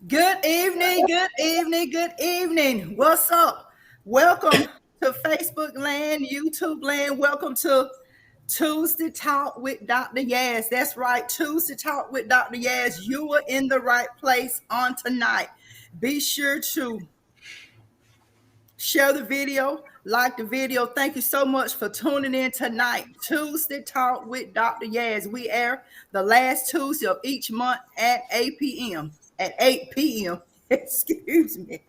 Good evening, good evening, good evening. What's up? Welcome to Facebook land, YouTube land. Welcome to Tuesday Talk with Dr. Yaz. That's right, Tuesday Talk with Dr. Yaz. You are in the right place on tonight. Be sure to share the video, like the video. Thank you so much for tuning in tonight. Tuesday Talk with Dr. Yaz. We air the last Tuesday of each month at 8 p.m. At 8 p.m. Excuse me.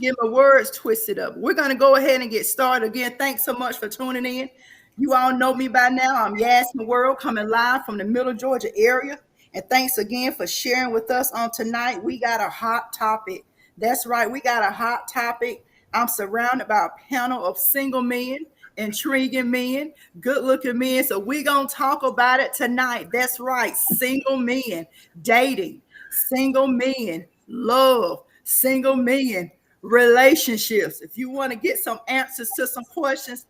Get my words twisted up. We're going to go ahead and get started again. Thanks so much for tuning in. You all know me by now. I'm Yasmin World coming live from the Middle Georgia area. And thanks again for sharing with us on tonight. We got a hot topic. That's right. We got a hot topic. I'm surrounded by a panel of single men, intriguing men, good looking men. So we're going to talk about it tonight. That's right. Single men, dating, single men, love, single men, relationships. If you want to get some answers to some questions,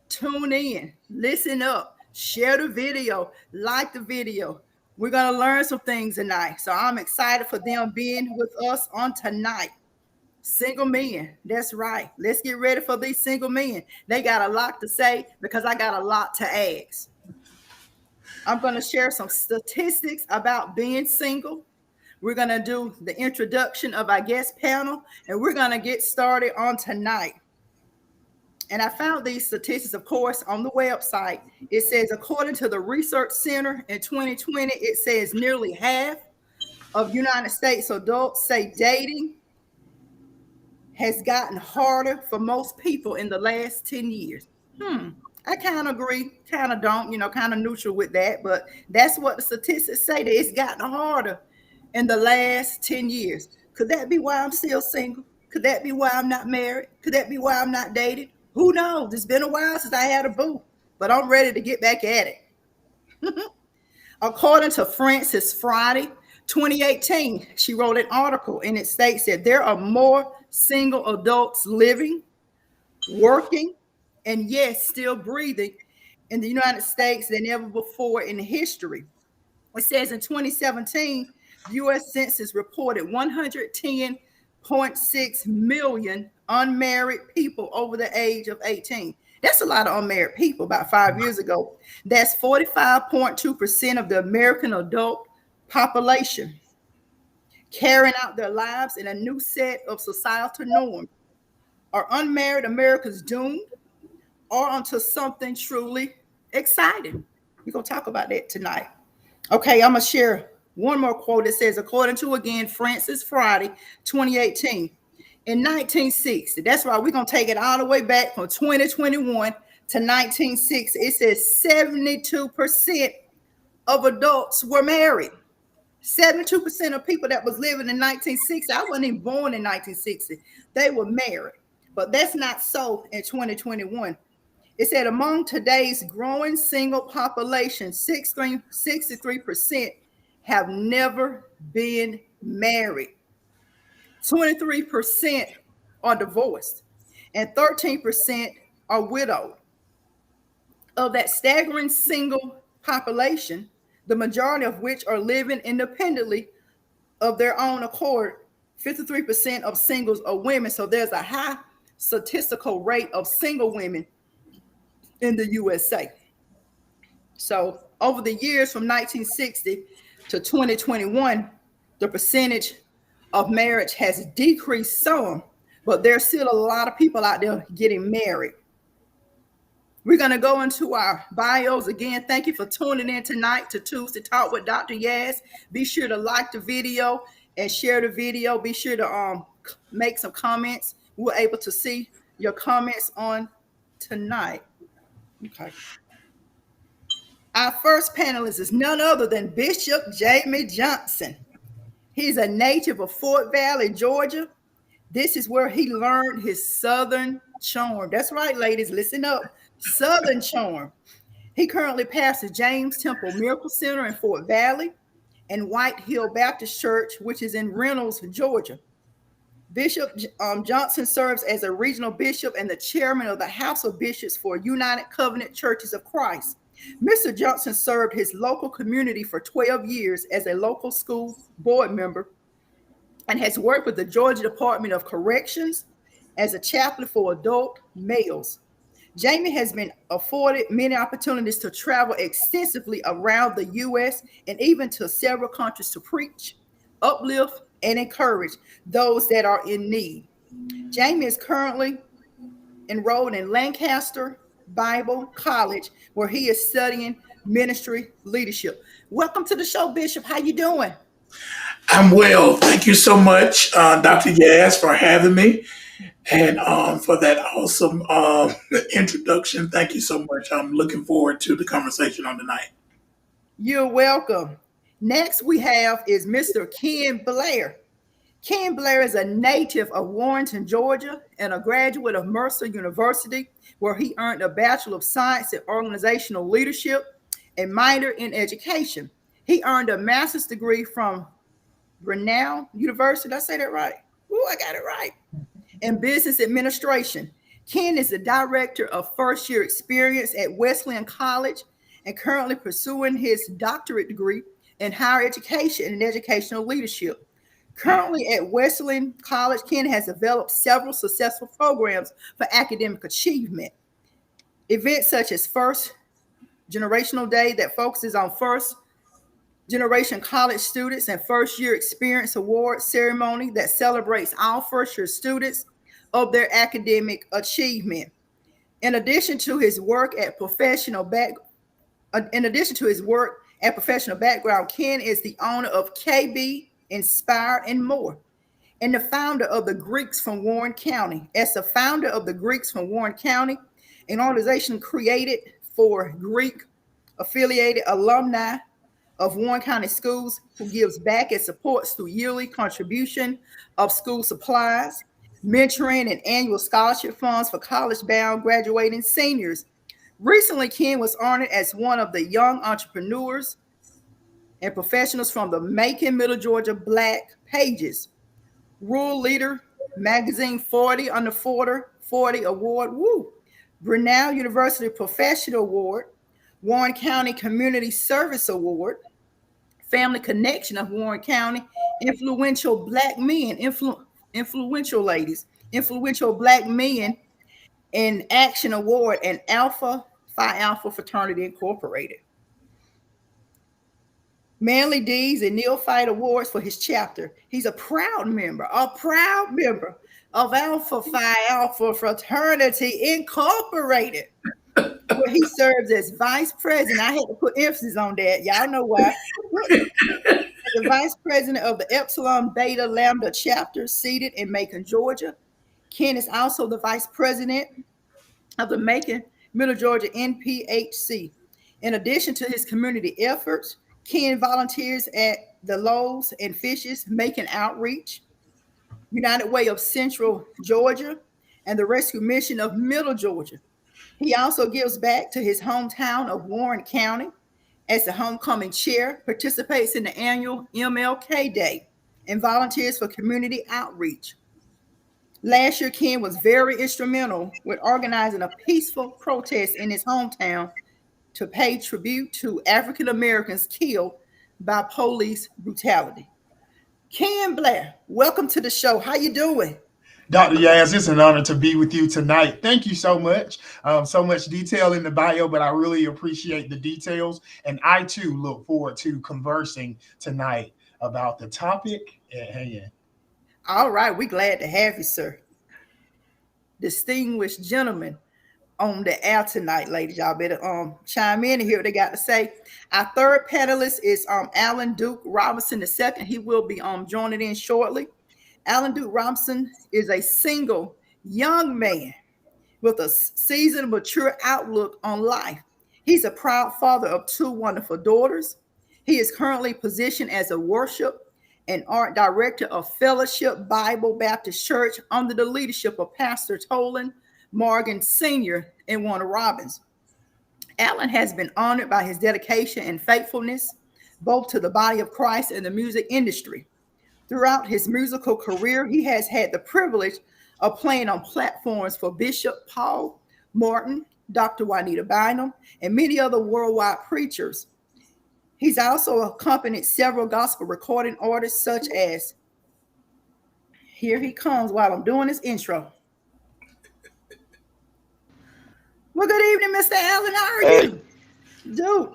tune in, listen up, share the video, like the video. We're going to learn some things tonight. So I'm excited for them being with us on tonight. Single men. That's right. Let's get ready for these single men. They got a lot to say because I got a lot to ask. I'm going to share some statistics about being single. We're going to do the introduction of our guest panel, and we're going to get started on tonight. And I found these statistics, of course, on the website. It says, according to the Research Center in 2020, it says nearly half of United States adults say dating has gotten harder for most people in the last 10 years. I kind of agree, kind of don't, kind of neutral with that. But that's what the statistics say, that it's gotten harder in the last 10 years. Could that be why I'm still single? Could that be why I'm not married? Could that be why I'm not dated? Who knows? It's been a while since I had a boo, but I'm ready to get back at it. According to Frances Friday, 2018, she wrote an article and it states that there are more single adults living, working, and yes, still breathing in the United States than ever before in history. It says in 2017, U.S. Census reported 110.6 million unmarried people over the age of 18. That's a lot of unmarried people about 5 years ago. That's 45.2% of the American adult population carrying out their lives in a new set of societal norms. Are unmarried Americans doomed or onto something truly exciting? We're going to talk about that tonight. Okay, I'm going to share one more quote. It says, according to, again, Frances Friday, 2018, in 1960, that's right, we're going to take it all the way back from 2021 to 1960. It says 72% of adults were married. 72% of people that was living in 1960, I wasn't even born in 1960, they were married. But that's not so in 2021. It said among today's growing single population, 63% have never been married. 23% are divorced, and 13% are widowed. Of that staggering single population, the majority of which are living independently of their own accord, 53% of singles are women. So there's a high statistical rate of single women in the USA. So over the years from 1960 to 2021, the percentage of marriage has decreased some, but there's still a lot of people out there getting married. We're going to go into our bios again. Thank you for tuning in tonight to Tuesday Talk with Dr. Yaz. Be sure to like the video and share the video. Be sure to make some comments. We're able to see your comments on tonight. Okay. Our first panelist is none other than Bishop Jamie Johnson. He's a native of Fort Valley, Georgia. This is where he learned his Southern charm. That's right, ladies, listen up. Southern charm. He currently pastors James Temple Miracle Center in Fort Valley and White Hill Baptist Church, which is in Reynolds, Georgia. Bishop Johnson serves as a regional bishop and the chairman of the House of Bishops for United Covenant Churches of Christ. Mr. Johnson served his local community for 12 years as a local school board member and has worked with the Georgia Department of Corrections as a chaplain for adult males. Jamie has been afforded many opportunities to travel extensively around the U.S. and even to several countries to preach, uplift, and encourage those that are in need. Jamie is currently enrolled in Lancaster Bible College, where he is studying ministry leadership. Welcome to the show, Bishop. How you doing? I'm well. Thank you so much, Dr. Yaz, for having me and for that awesome introduction. Thank you so much. I'm looking forward to the conversation on tonight. You're welcome. Next we have is Mr. Ken Blair. Ken Blair is a native of Warrenton, Georgia, and a graduate of Mercer University, where he earned a Bachelor of Science in Organizational Leadership and minor in education. He earned a master's degree from Grinnell University. Did I say that right? Ooh, I got it right. In business administration. Ken is the director of first year experience at Wesleyan College and currently pursuing his doctorate degree in higher education and educational leadership. Currently at Wesleyan College, Ken has developed several successful programs for academic achievement. Events such as First Generational Day that focuses on first generation college students and first year experience award ceremony that celebrates all first year students of their academic achievement. In addition to his work at professional back, in addition to his work at professional background, Ken is the owner of KB Inspired and More, and the founder of the Greeks from Warren County. As the founder of the Greeks from Warren County, an organization created for Greek affiliated alumni of Warren County Schools who gives back and supports through yearly contribution of school supplies, mentoring, and annual scholarship funds for college-bound graduating seniors. Recently, Ken was honored as one of the young entrepreneurs and professionals from the Macon, Middle Georgia Black Pages Rural Leader Magazine 40 under 40 Award, woo, Grinnell University Professional Award, Warren County Community Service Award, Family Connection of Warren County, influential black men, influential ladies, influential black men in Action Award, and Alpha Phi Alpha Fraternity Incorporated. Manly Deeds and Neophyte Awards for his chapter. He's a proud member of Alpha Phi Alpha Fraternity Incorporated, where he serves as vice president. I had to put emphasis on that. Y'all know why. The vice president of the Epsilon Beta Lambda chapter seated in Macon, Georgia. Ken is also the vice president of the Macon Middle Georgia NPHC. In addition to his community efforts, Ken volunteers at the Loaves and Fishes Macon Outreach, United Way of Central Georgia, and the Rescue Mission of Middle Georgia. He also gives back to his hometown of Warren County as the homecoming chair, participates in the annual MLK Day, and volunteers for community outreach. Last year, Ken was very instrumental with organizing a peaceful protest in his hometown to pay tribute to African Americans killed by police brutality. Ken Blair, welcome to the show. How you doing? Dr. Yaz, it's an honor to be with you tonight. Thank you so much. So much detail in the bio, but I really appreciate the details. And I too look forward to conversing tonight about the topic at hand. All right, we're glad to have you, sir. Distinguished gentlemen on the air tonight, ladies. Y'all better chime in and hear what they got to say. Our third panelist is Alan Duke Robinson II. He will be joining in shortly. Alan Duke Robinson is a single young man with a seasoned, mature outlook on life. He's a proud father of two wonderful daughters. He is currently positioned as a worship and art director of Fellowship Bible Baptist Church under the leadership of Pastor Tolan Morgan Sr. and Warner Robbins. Alan has been honored by his dedication and faithfulness, both to the body of Christ and the music industry. Throughout his musical career, he has had the privilege of playing on platforms for Bishop Paul Morton, Dr. Juanita Bynum, and many other worldwide preachers. He's also accompanied several gospel recording artists such as Here he comes while I'm doing this intro. Well, good evening, Mr. Allen. How are Hey, you? Dude,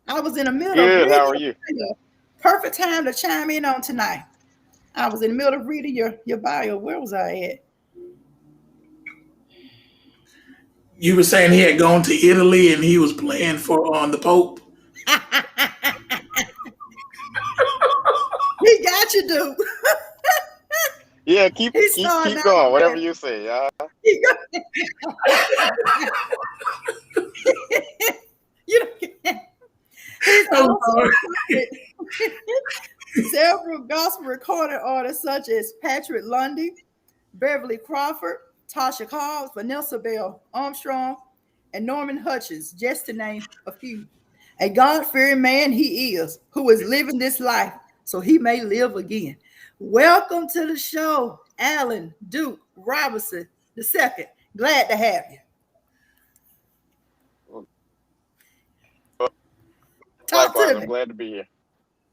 I was in the middle of good. How reading are your you? bio. Perfect time to chime in on tonight. I was in the middle of reading your bio. Where was I at? You were saying he had gone to Italy and he was playing for the Pope. He got you, dude. Yeah, keep He keep starting keep out going. Whatever there. you say. He got, you know, he's I'm also sorry. recorded several gospel recording artists such as Patrick Lundy, Beverly Crawford, Tasha Cobbs, Vanessa Bell Armstrong, and Norman Hutchins, just to name a few. A God-fearing man he is, who is living this life so he may live again. Welcome to the show, Alan Duke Robinson II. Glad to have you. Well, Talk likewise, to I'm me. glad to be here.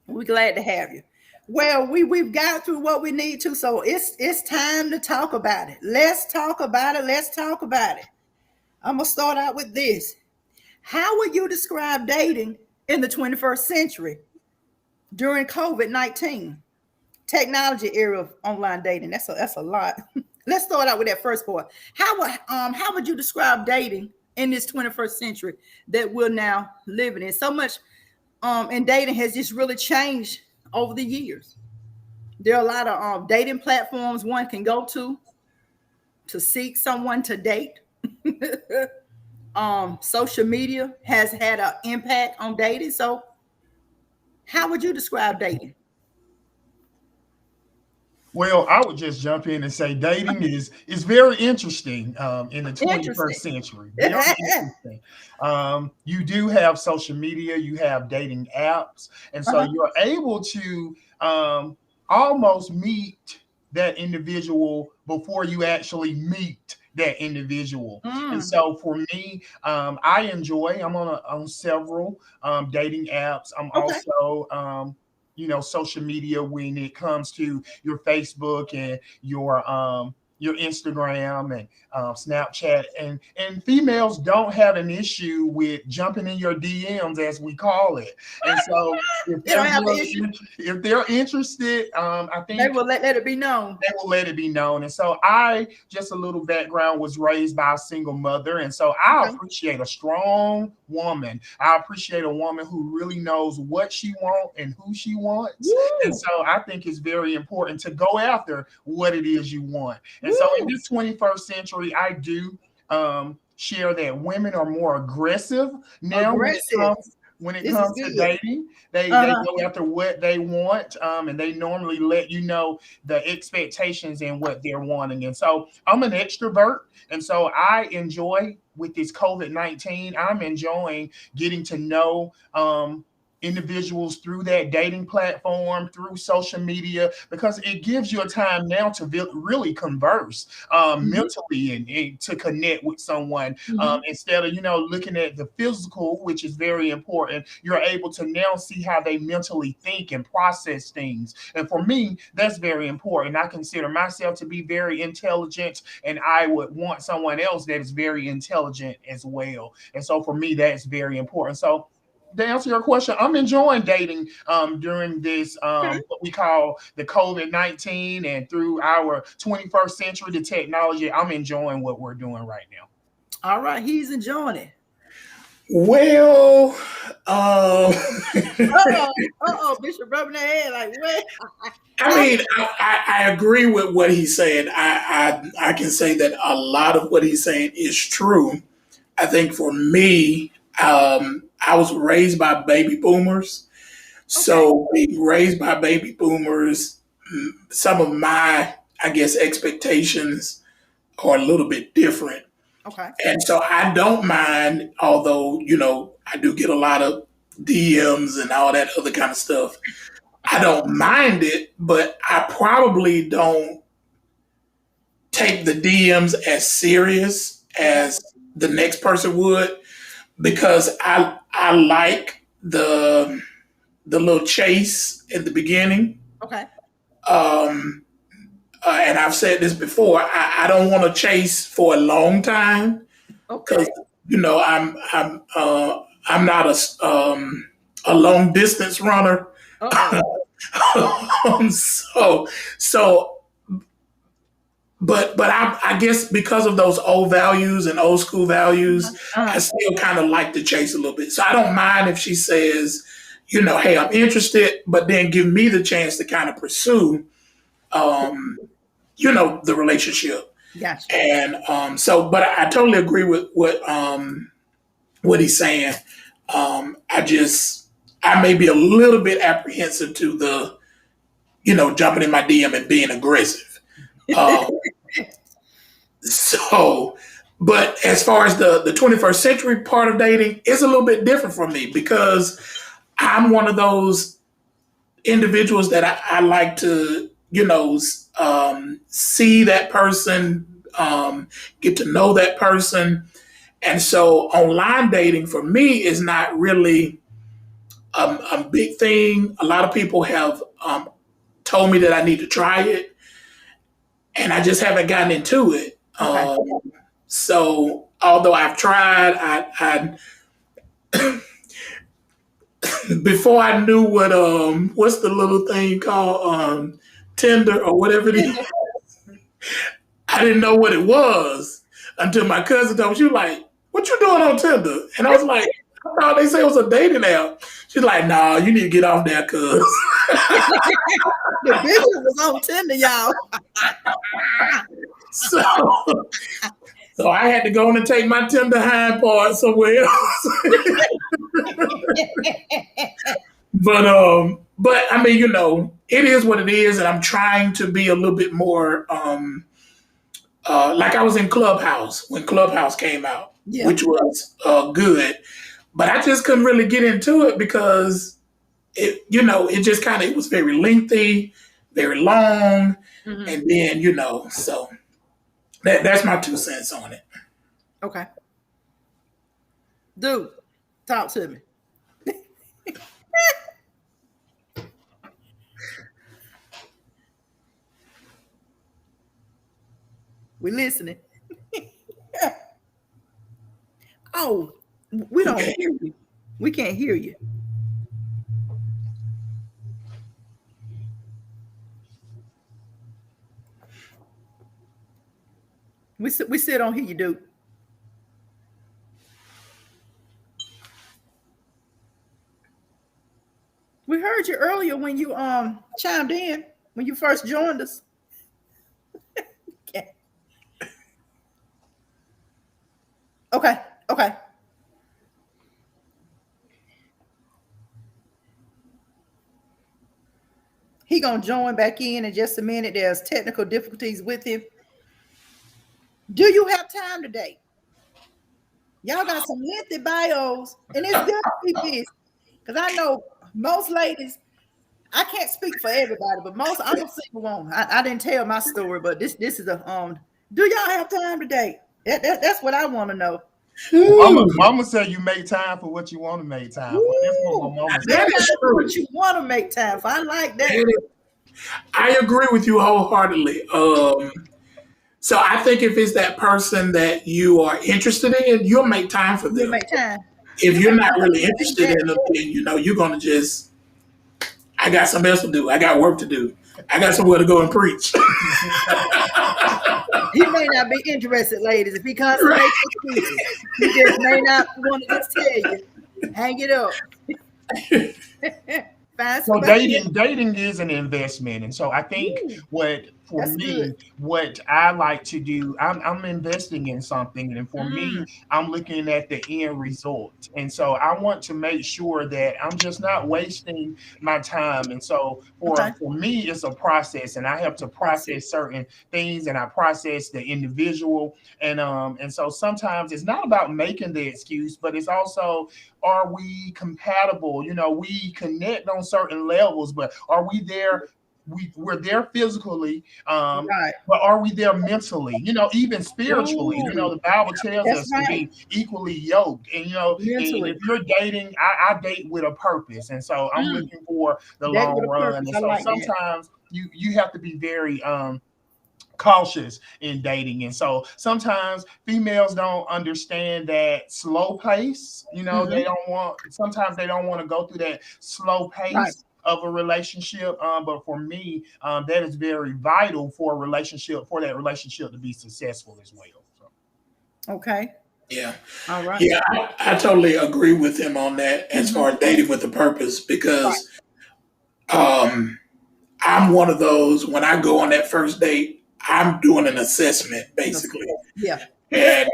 We're glad to have you. Well, we've got through what we need to, so it's time to talk about it. Let's talk about it. Let's talk about it. I'm gonna start out with this. How would you describe dating in the 21st century during COVID-19 technology era of online dating? That's a lot. Let's start out with that first part. How would you describe dating in this 21st century that we're now living in? So much and dating has just really changed over the years. There are a lot of dating platforms one can go to seek someone to date. Social media has had an impact on dating. So, how would you describe dating? Well, I would just jump in and say dating is very interesting in the 21st Interesting. century. Very interesting. You do have social media, you have dating apps, and so Uh-huh. you're able to almost meet that individual before you actually meet that individual. And Mm, so for me, I'm on several dating apps. I'm okay. also social media when it comes to your Facebook and your Instagram and Snapchat, and females don't have an issue with jumping in your DMs, as we call it. And so if They don't they're have an really issue. if they're interested, I They think will let it be known. they will let it be known. And so I, just a little background, was raised by a single mother. And so I Okay. appreciate a strong woman. I appreciate a woman who really knows what she wants and who she wants. And Woo, so I think it's very important to go after what it is you want. And so in woo. this 21st century, I do share that women are more aggressive now Aggressive. when it This is comes to good. dating. They Uh-huh. go after what they want, and they normally let you know the expectations and what they're wanting. And so I'm an extrovert, and so I enjoy with this COVID-19. I'm enjoying getting to know individuals through that dating platform, through social media, because it gives you a time now to really converse Mhm, mentally and to connect with someone mhm. instead of looking at the physical, which is very important. You're able to now see how they mentally think and process things, and for me that's very important. I consider myself to be very intelligent, and I would want someone else that is very intelligent as well. And so for me that's very important. So to answer your question, I'm enjoying dating during this Okay. what we call the COVID-19, and through our 21st century, the technology. I'm enjoying what we're doing right now. All right, he's enjoying it. Well, um, Uh-oh. Uh-oh, Bishop rubbing their head like, what? I How mean, I agree with what he's saying. I can say that a lot of what he's saying is true. I think for me, I was raised by baby boomers. okay. So being raised by baby boomers, some of my, I guess, expectations are a little bit different. Okay. And so I don't mind, although, I do get a lot of DMs and all that other kind of stuff. I don't mind it, but I probably don't take the DMs as serious Okay. as the next person would, because I like the little chase at the beginning. Okay. Um, and I've said this before, I don't want to chase for a long time because Okay. I'm not a long distance runner. Uh-oh. so so but I guess because of those old values and old school values, I Uh-huh. still kind of like to chase a little bit. So I don't mind if she says, hey, I'm interested, but then give me the chance to kind of pursue, um, the relationship. Gotcha. And but I totally agree with what he's saying. I may be a little bit apprehensive to the, jumping in my DM and being aggressive. Um, so, but as far as the 21st century part of dating, it's a little bit different for me because I'm one of those individuals that I like to, see that person, get to know that person. And so online dating for me is not really a big thing. A lot of people have told me that I need to try it, and I just haven't gotten into it. Okay. So although I've tried, before I knew what's the little thing called Tinder or whatever it is, I didn't know what it was until my cousin told me. She was like, "What you doing on Tinder?" And I was like, "I thought they said it was a dating app." She's like, "Nah, you need to get off there, cuz." The bitch was on Tinder, y'all. so, so I had to go on and take my Tinder hind part somewhere else. But I mean, it is what it is, and I'm trying to be a little bit more like I was in Clubhouse when Clubhouse came out, Yeah. which was good, but I just couldn't really get into it because it just it was very lengthy, very long, Mhm. and then so that's my 2 cents on it. Okay. Dude, talk to me. We listening. Oh, we don't Okay. hear you. We can't hear you. We still don't hear you, dude. We heard you earlier when you chimed in when you first joined us. Okay. Okay. Okay. He gonna join back in just a minute. There's technical difficulties with him. Do you have time today? Y'all got some lengthy bios, and it's good to be busy. Because I know most ladies, I can't speak for everybody, but most I'm a single woman. I didn't tell my story, but this is a do y'all have time today? That's what I want to know. Mama said you make time for what you want to make time for. That's what my mama Make said. That time is for true. what you want to make time for. I like that. I agree with you wholeheartedly. So I think if it's that person that you are interested in, you'll make time for You'll them. make time. If You you're make not time. really interested in them, then you're gonna just, I got something else to do. I got work to do. I got somewhere to go and preach. He may not be interested, ladies. If he constantly Right. makes excuses, he just may not want to just tell you. Hang it up. Find So somebody else. dating is an investment, and so I think Ooh, what for that's good. me, what I like to do, I'm investing in something, and for me, Mm, I'm looking at the end result, and so I want to make sure that I'm just not wasting my time, and so okay. for me, it's a process, and I have to process certain things, and I process the individual, and so sometimes it's not about making the excuse, but it's also are we compatible? We connect on certain levels, but are we there? We're there physically, Right. but are we there mentally? Even spiritually. Ooh, The Bible tells that's us to right. be equally yoked. And Mentally. if you're dating, I date with a purpose, and so I'm Mm, looking for the that long with a run. purpose. And I so like that. sometimes you have to be very cautious in dating. And so sometimes females don't understand that slow pace. Sometimes they don't want to go through that slow Right. pace of a relationship. But for me, that is very vital for that relationship to be successful as well. So. Okay. Yeah. All right. Yeah, I totally agree with him on that as far as dating with a purpose Right. because I'm one of those when I go on that first date, I'm doing an assessment basically. Yeah. And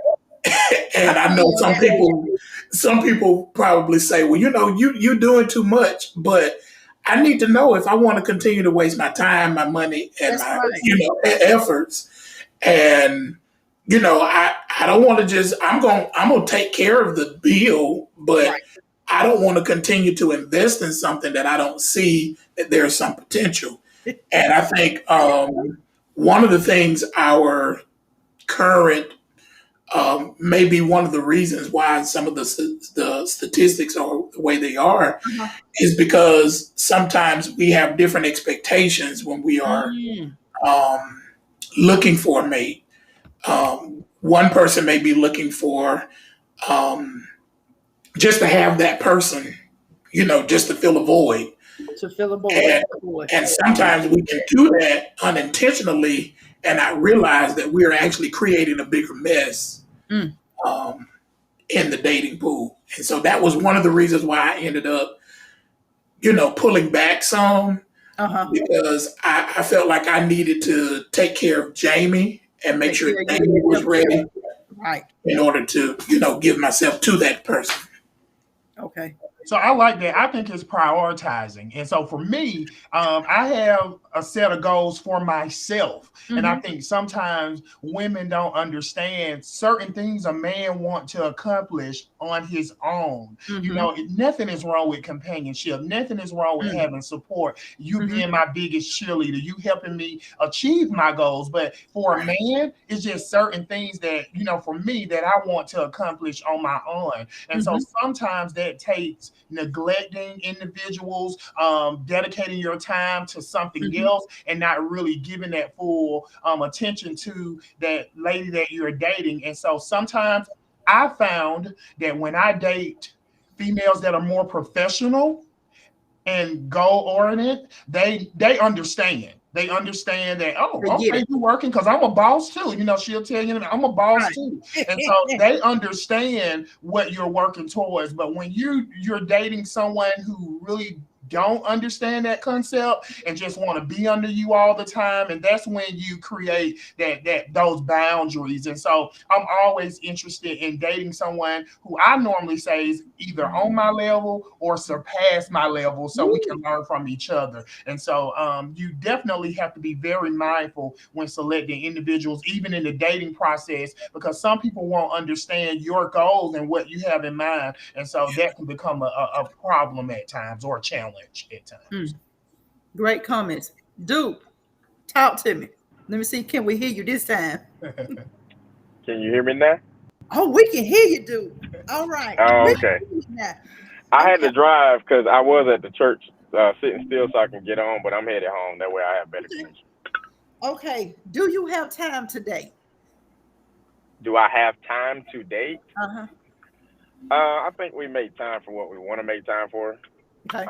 I and I feel know you on that. some people probably say, well, you're doing too much, but I need to know if I want to continue to waste my time, my money, and That's my right. efforts. And I don't want to just I'm gonna take care of the bill, but Right. I don't want to continue to invest in something that I don't see that there's some potential. And I think one of the things our current maybe one of the reasons why some of the statistics are the way they are Uh-huh. is because sometimes we have different expectations when we are Mm. um, looking for a mate. One person may be looking for um, just to have that person, just to fill a void. To fill a void. And, Void. and sometimes we can do that unintentionally and not realize that we're actually creating a bigger mess Mm. um, in the dating pool. And so that was one of the reasons why I ended up, pulling back some Uh-huh. because I felt like I needed to take care of Jamie and make Take sure care of Jamie was yourself too. ready Right. in order to, give myself to that person. Okay. So I like that. I think it's prioritizing. And so for me, I have a set of goals for myself. And I think sometimes women don't understand certain things a man want to accomplish on his own. Nothing is wrong with companionship. Nothing is wrong with having support. You being my biggest cheerleader, you helping me achieve my goals. But for a man, it's just certain things that, for me that I want to accomplish on my own. And so sometimes that takes neglecting individuals, dedicating your time to something else, and not really giving that full attention to that lady that you're dating. And so sometimes I found that when I date females that are more professional and goal oriented, they understand. They understand that, oh, They get okay, it. you're working because I'm a boss too. She'll tell you, I'm a boss too. And so they understand what you're working towards. But when you're dating someone who really don't understand that concept and just want to be under you all the time, and that's when you create those boundaries. And so I'm always interested in dating someone who I normally say is either on my level or surpass my level, so we can learn from each other. And so you definitely have to be very mindful when selecting individuals, even in the dating process, because some people won't understand your goals and what you have in mind. And so that can become a problem at times, or a challenge at times. Great comments. Dude, talk to me. Let me see. Can we hear you this time? Can you hear me now? Oh, we can hear you, dude. All right. Oh, We can okay. hear you now. I had Okay. to drive because I was at the church sitting still so I can get on, but I'm headed home. That way I have better connection. Okay. Do you have time today? Do I have time to date? Uh-huh. I think we make time for what we want to make time for. Okay.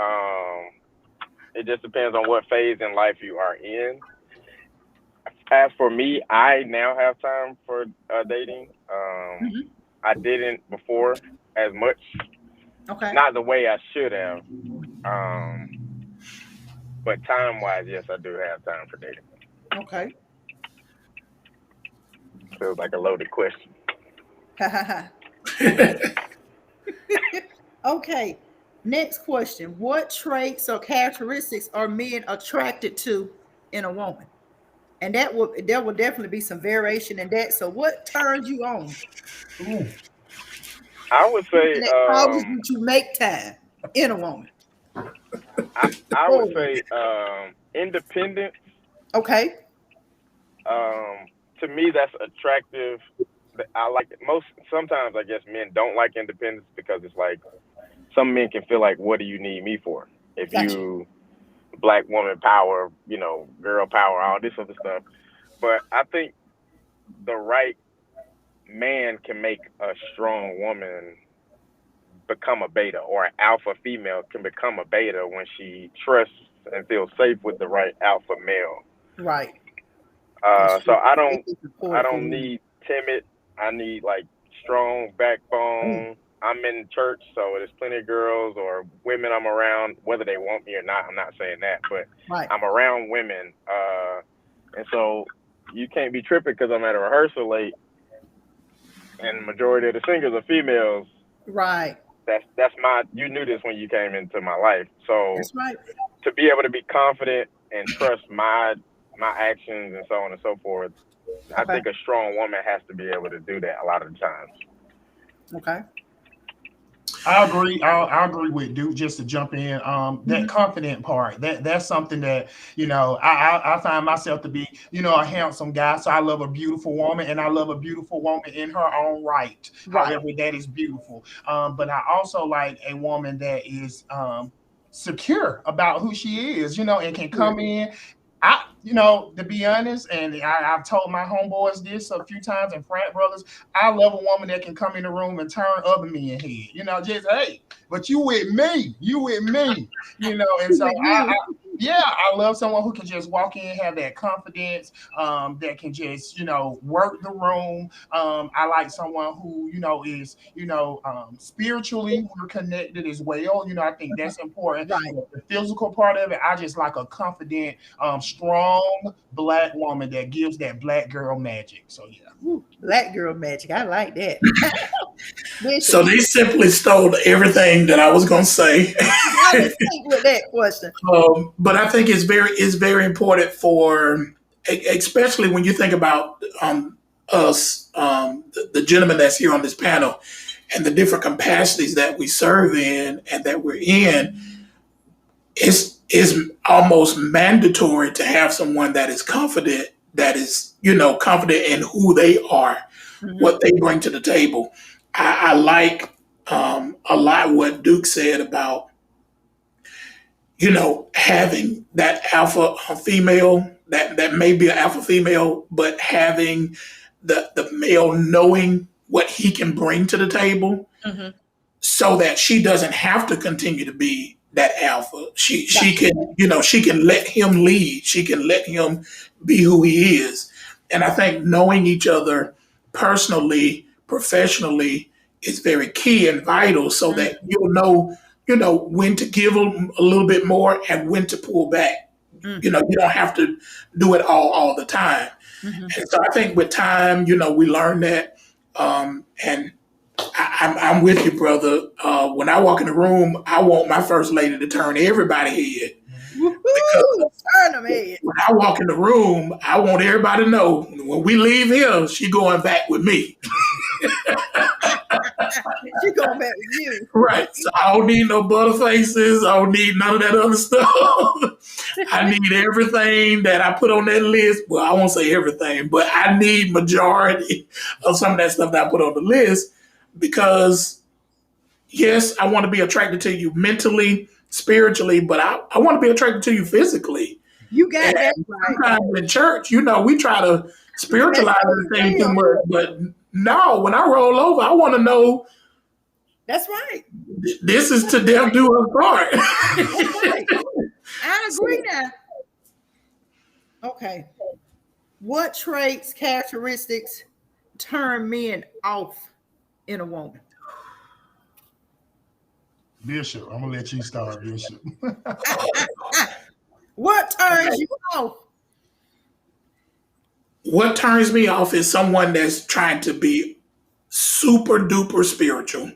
It just depends on what phase in life you are in. As for me, I now have time for dating. I didn't before as much, Okay. not the way I should have. But time wise, yes, I do have time for dating. Okay. Feels like a loaded question. Ha ha ha. Okay. Next question. What traits or characteristics are men attracted to in a woman? And there will definitely be some variation in that. So what turns you on? Ooh. I would say, And that causes you to make time in a woman. I would say, independence. Okay. To me, that's attractive. I like it. Sometimes I guess men don't like independence because it's like some men can feel like, what do you need me for? If Gotcha. you black woman power, girl power, all this other stuff. but I think the right man can make a strong woman become a beta, or an alpha female can become a beta when she trusts and feels safe with the right alpha male. Right. So I It don't is I important for don't women. need timid. I need like strong Mm, backbone. I'm in church, so there's plenty of girls or women I'm around, whether they want me or not. I'm not saying that, but right. I'm around women, and so you can't be tripping because I'm at a rehearsal late, and the majority of the singers are females. Right. That's my. You knew this when you came into my life, so That's right. to be able to be confident and trust my actions and so on and so forth, I Okay. think a strong woman has to be able to do that a lot of the times. Okay. I agree. I agree with Duke. Just to jump in, that Mhm. confident part, that's something that I find myself to be a handsome guy. So I love a beautiful woman, and I love a beautiful woman in her own right. Right. However, that is beautiful. But I also like a woman that is secure about who she is, and can Sure. come in. To be honest, and I've told my homeboys this a few times and frat brothers, I love a woman that can come in the room and turn other men head. Just hey, but you with me, and so With you. yeah, I love someone who can just walk in, have that confidence, that can just, work the room. I like someone who, is, spiritually we're connected as well. I think that's important. Right. But the physical part of it, I just like a confident, strong black woman that gives that black girl magic. So yeah. Ooh, black girl magic. I like that. Bishop, So they simply stole everything that I was going to say. I didn't think with that question. But I think it's very important for, especially when you think about us, the gentleman that's here on this panel, and the different capacities that we serve in and that we're in. It's almost mandatory to have someone that is confident, that is confident in who they are, Mhm. what they bring to the table. I like a lot what Duke said about having that alpha female, that may be an alpha female, but having the male knowing what he can bring to the table, Mhm. so that she doesn't have to continue to be that alpha. She That's can she can let him lead. She can let him be who he is. And I think knowing each other personally, professionally is very key and vital, so right. that you'll know when to give a little bit more and when to pull back. Mm, You don't have to do it all the time. mhm. And so I think with time, we learn that. And I'm with you, brother. When I walk in the room, I want my first lady to turn everybody's head. Because Woohoo! Turn them head. when I walk in the room, I want everybody to know when we leave here, she going back with me. She going back with you. Right. So I don't need no butterfaces. I don't need none of that other stuff. I need everything that I put on that list. Well, I won't say everything, but I need majority of some of that stuff that I put on the list, because yes, I want to be attracted to you mentally, spiritually, but I want to be attracted to you physically. You And got that right. sometimes in church, we try to That's spiritualize how the you thing too feel. much. But no, when I roll over, I want to know That's right. this is to death do us part. That's right. I agree So, now. Okay. What traits, characteristics turn men off in a woman? Bishop, I'm gonna let you start, Bishop. What turns you off? what turns me off is someone that's trying to be super duper spiritual.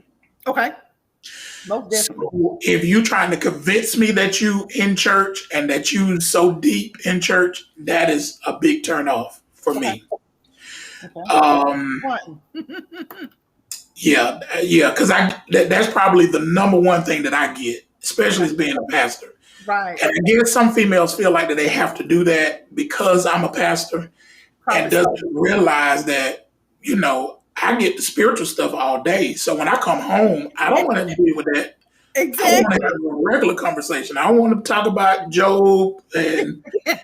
Okay. Most definitely. So if you trying to convince me that you in church and that you so deep in church, that is a big turn off for Okay. me. Okay. Um, One. yeah, because that's probably the number one thing that I get, especially as being a pastor. Right. And I guess some females feel like that they have to do that because I'm a pastor, and Probably so. doesn't realize that, I get the spiritual stuff all day. So when I come home, I don't want to deal with that I want to Exactly. have a regular conversation. I want to talk about Job and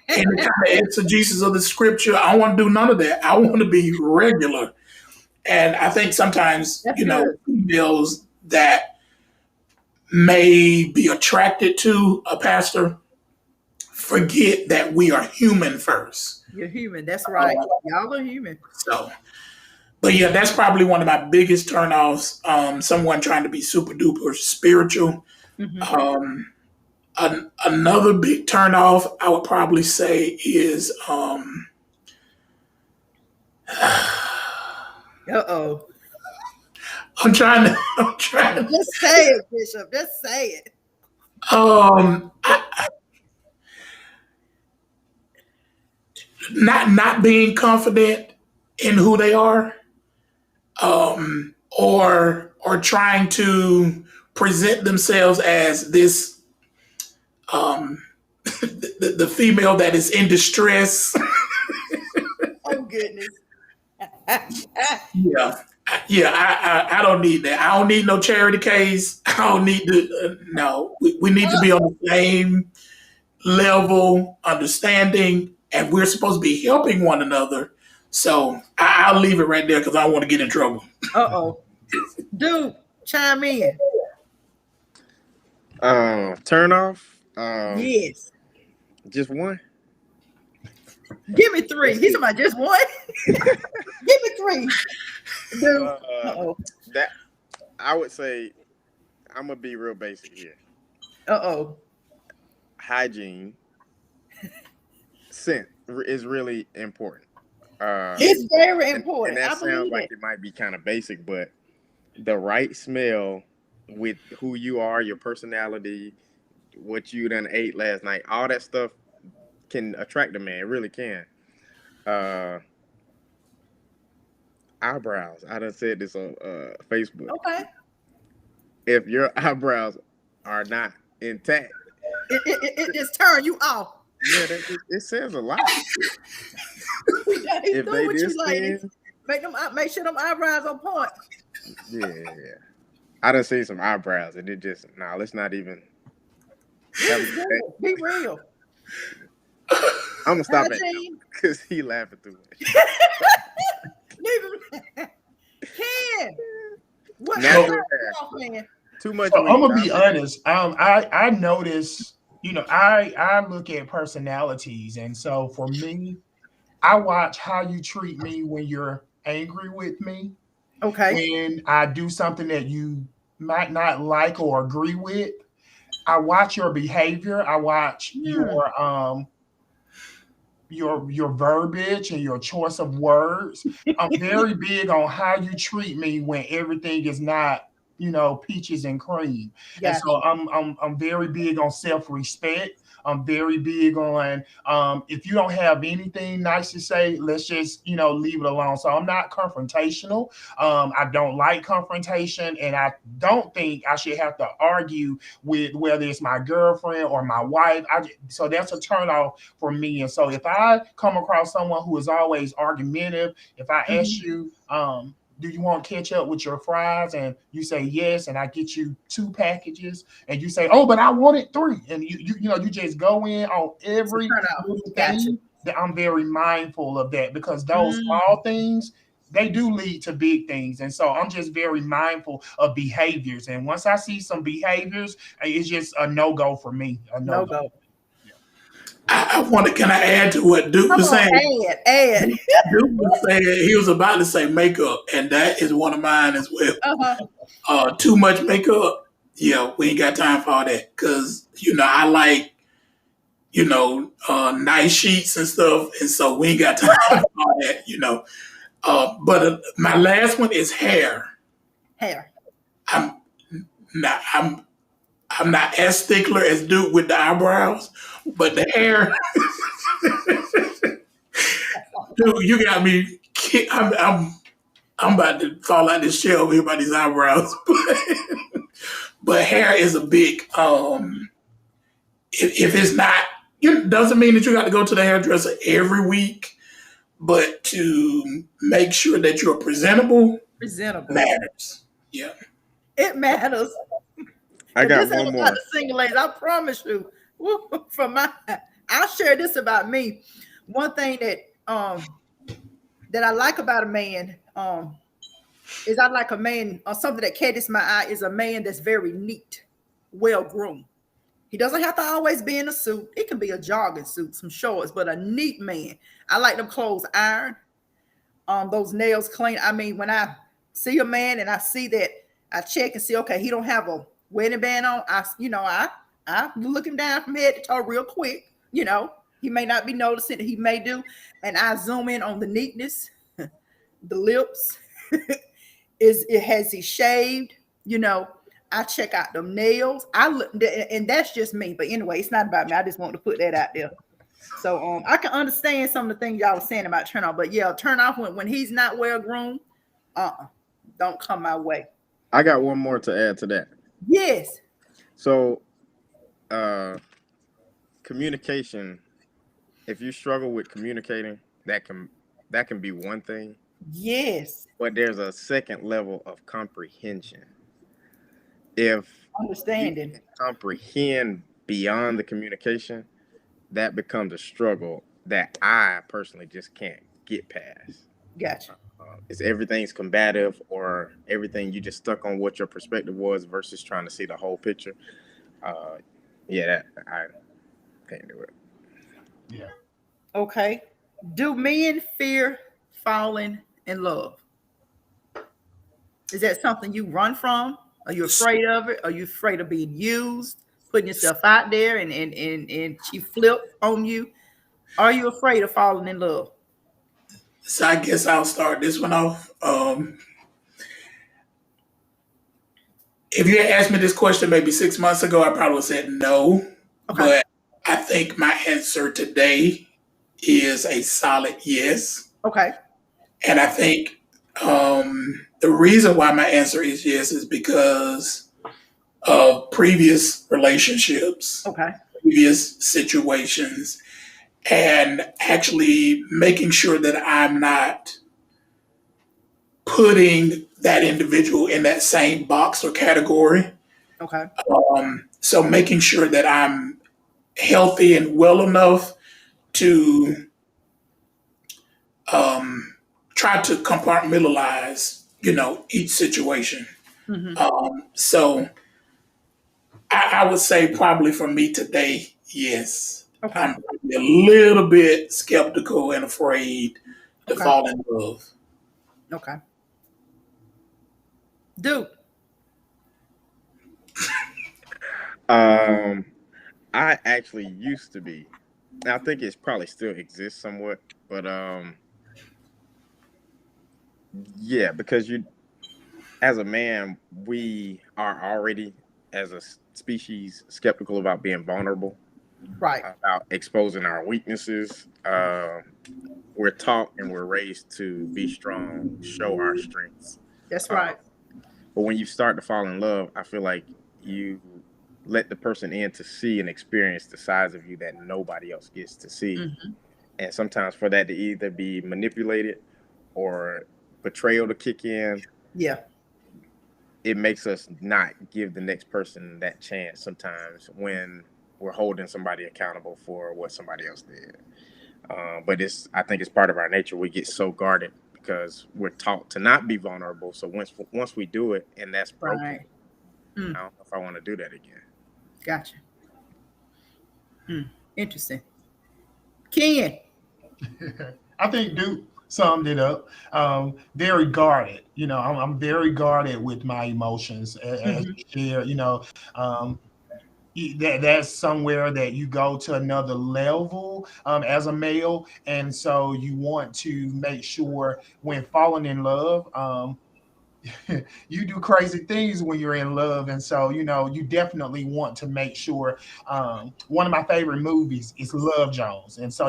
any kind of exegesis of the scripture. I don't want to do none of that. I want to be regular. And I think sometimes, That's good. females that may be attracted to a pastor forget that we are human first. You're human. That's right. Y'all are human. So, but yeah, that's probably one of my biggest turnoffs. Someone trying to be super duper spiritual. Mm-hmm. Another big turnoff I would probably say is Uh-oh. I'm trying Just say it, Bishop. Just say it. not being confident in who they are, or trying to present themselves as this the female that is in distress. Oh, goodness. Yeah. Yeah, I don't need that. I don't need no charity case. I don't need to. No, we need to be on the same level, understanding, and we're supposed to be helping one another. So I'll leave it right there because I don't want to get in trouble. Uh-oh. Dude, chime in. Turn off. Yes. Just one. Give me three. He's talking about just one. Give me three. Dude. Uh-oh. That I would say, I'm gonna be real basic here. Uh-oh. Hygiene, scent is really important. It's very important. And that I believe sounds like it. it might be kind of basic, but the right smell with who you are, your personality, what you done ate last night, all that stuff can attract a man. It really can. Eyebrows. I done said this on Facebook. Okay. If your eyebrows are not intact, It just turn you off. yeah, it says a lot. He's If doing they what this you ladies. thin, Make sure them eyebrows on point. yeah. I done seen some eyebrows, and it just let's not even. Have a good day. Be real. I'm gonna stop it Hygiene. because he laughing through it. Ken, what Natural turn hair. off, man? Too much. So weed. I'm gonna be honest. I notice, I look at personalities, and so for me, I watch how you treat me when you're angry with me. Okay. When I do something that you might not like or agree with, I watch your behavior. I watch your verbiage and your choice of words. I'm very big on how you treat me when everything is not, peaches and cream. And Gotcha. so I'm very big on self-respect. I'm very big on if you don't have anything nice to say, let's just leave it alone. So I'm not confrontational. I don't like confrontation, and I don't think I should have to argue with whether it's my girlfriend or my wife. So that's a turn off for me. And so if I come across someone who is always argumentative, if I ask you, do you want ketchup with your fries? And you say yes, and I get you 2 packages, and you say, oh, but I wanted 3. And you just go in on every little thing. That I'm very mindful of that, because those small things, they do lead to big things. And so I'm just very mindful of behaviors. And once I see some behaviors, it's just a no-go for me. A no-go. Can I add to what Duke was saying? Add. Duke was saying he was about to say makeup, and that is one of mine as well. Too much makeup, yeah, we ain't got time for all that. Cause I like, nice sheets and stuff, and so we ain't got time for all that. But my last one is hair. Hair. I'm not as stickler as Duke with the eyebrows, but the hair. Dude, you got me. I'm about to fall out this chair over here by these eyebrows. But hair is a big. If it's not, it doesn't mean that you got to go to the hairdresser every week, but to make sure that you're presentable. Presentable Matters. Yeah. It matters. I Because got this one ain't about more. the single ladies. I promise you. From my, I'll share this about me. One thing that I like about a man is I like a man, something that catches my eye is a man that's very neat, well groomed. He doesn't have to always be in a suit. It can be a jogging suit, some shorts, but a neat man. I like them clothes ironed, those nails clean. I mean, when I see a man and I see that, I check and see, okay, he don't have a wedding band on. I look him down from head to toe real quick. He may not be noticing, he may do, and I zoom in on the neatness, the lips. Is it has he shaved? I check out them nails. I look, and that's just me. But anyway, it's not about me. I just want to put that out there. So I can understand some of the things y'all was saying about turn off, but yeah, turn off when he's not well groomed. Don't come my way. I got one more to add to that. Yes. So, communication. If you struggle with communicating, that can be one thing. Yes. But there's a second level of comprehension. If you Understanding. can comprehend beyond the communication, that becomes a struggle that I personally just can't get past. Gotcha. Is everything's combative, or everything you just stuck on what your perspective was versus trying to see the whole picture? Uh, yeah, that I can't do it. Yeah. Okay. Do men fear falling in love? Is that something you run from? Are you afraid of it? Are you afraid of being used, putting yourself out there and she flip on you? Are you afraid of falling in love? So I guess I'll start this one off. If you had asked me this question maybe 6 months ago, I probably would have said no. Okay. But I think my answer today is a solid yes. Okay. And I think the reason why my answer is yes is because of previous relationships, Okay. previous situations, and actually making sure that I'm not putting that individual in that same box or category. Okay. So making sure that I'm healthy and well enough to try to compartmentalize, each situation. Hmm. So I would say probably for me today, yes. Okay. I'm probably a little bit skeptical and afraid to Okay. fall in love. Okay. Dude. Um, I actually used to be. I think it's probably still exists somewhat, but yeah, because as a man, we are already as a species skeptical about being vulnerable, Right. about exposing our weaknesses. We're taught and we're raised to be strong, show our strengths. That's Uh, right. but when you start to fall in love, I feel like you let the person in to see and experience the sides of you that nobody else gets to see. Hmm. And sometimes for that to either be manipulated or betrayal to kick in, Yeah. it makes us not give the next person that chance sometimes when we're holding somebody accountable for what somebody else did. But I think it's part of our nature. We get so guarded because we're taught to not be vulnerable. So once we do it and that's broken, Right. Mm. I don't know if I want to do that again. Gotcha. Interesting. Ken. I think Duke summed it up. Very guarded. I'm very guarded with my emotions as Hmm. you share. Um, that's somewhere that you go to another level as a male, and so you want to make sure when falling in love. You do crazy things when you're in love, and so you definitely want to make sure. One of my favorite movies is Love Jones, and so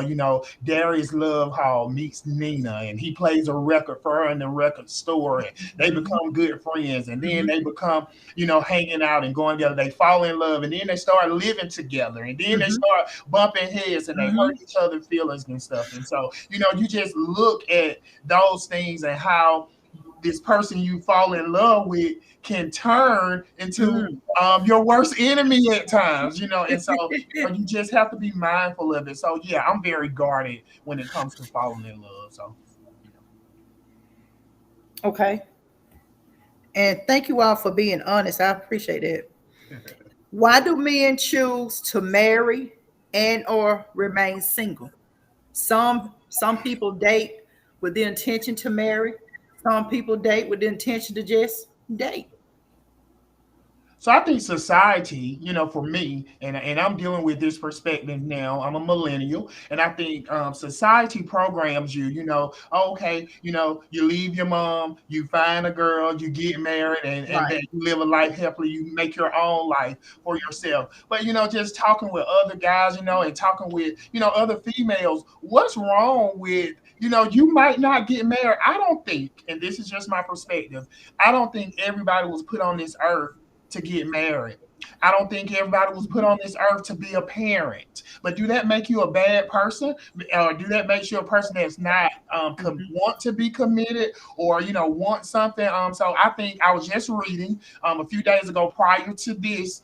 Darius Love Hall meets Nina, and he plays a record for her in the record store, and they become good friends, and then Hmm. they become hanging out and going together. They fall in love, and then they start living together, and then they Hmm. start bumping heads, and they hurt Hmm. each other's feelings and stuff. And so you just look at those things and how this person you fall in love with can turn into your worst enemy at times, and so you just have to be mindful of it. So yeah, I'm very guarded when it comes to falling in love. So Okay. And thank you all for being honest. I appreciate it. Why do men choose to marry and or remain single? Some people date with the intention to marry. Some people date with the intention to just date. So I think society, for me, and I'm dealing with this perspective now. I'm a millennial, and I think society programs you. Oh, okay, you leave your mom, you find a girl, you get married, and Right. then you live a life happily. You make your own life for yourself. But just talking with other guys, and talking with other females, what's wrong with you might not get married. I don't think, and this is just my perspective. I don't think everybody was put on this earth to get married. I don't think everybody was put on this earth to be a parent. But do that make you a bad person? Or do that make you a person that's not want to be committed or want something? So I think I was just reading a few days ago prior to this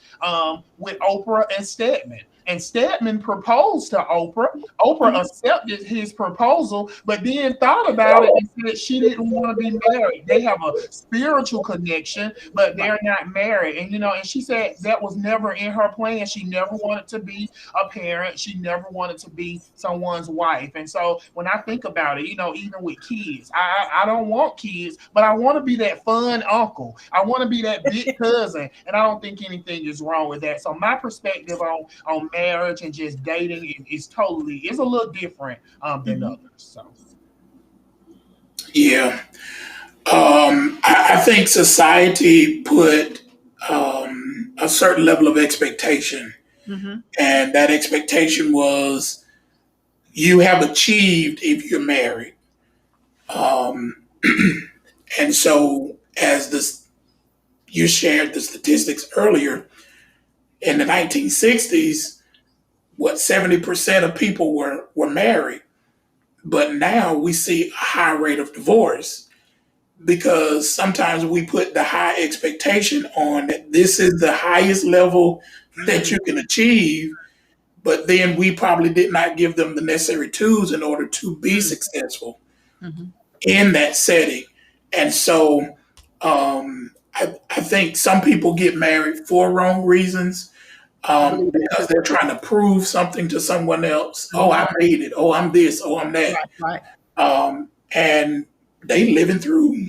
with Oprah and Stedman. And Stedman proposed to Oprah. Oprah accepted his proposal, but then thought about it and said she didn't want to be married. They have a spiritual connection, but they're not married. And she said that was never in her plan. She never wanted to be a parent. She never wanted to be someone's wife. And so when I think about it, even with kids, I don't want kids, but I want to be that fun uncle. I want to be that big cousin, and I don't think anything is wrong with that. So my perspective on marriage and just dating is a little different than others. So Yeah. I think society put a certain level of expectation, and that expectation was you have achieved if you're married. Um, and so, as this, you shared the statistics earlier, in the 1960s, what 70% of people were married, but now we see a high rate of divorce because sometimes we put the high expectation on that this is the highest level that you can achieve, but then we probably did not give them the necessary tools in order to be successful in that setting. And so I think some people get married for wrong reasons I believe that. because they're trying to prove something to someone else. Oh, Mhm. I made it. Oh, I'm this. Oh, I'm that. Right, right. And they living through,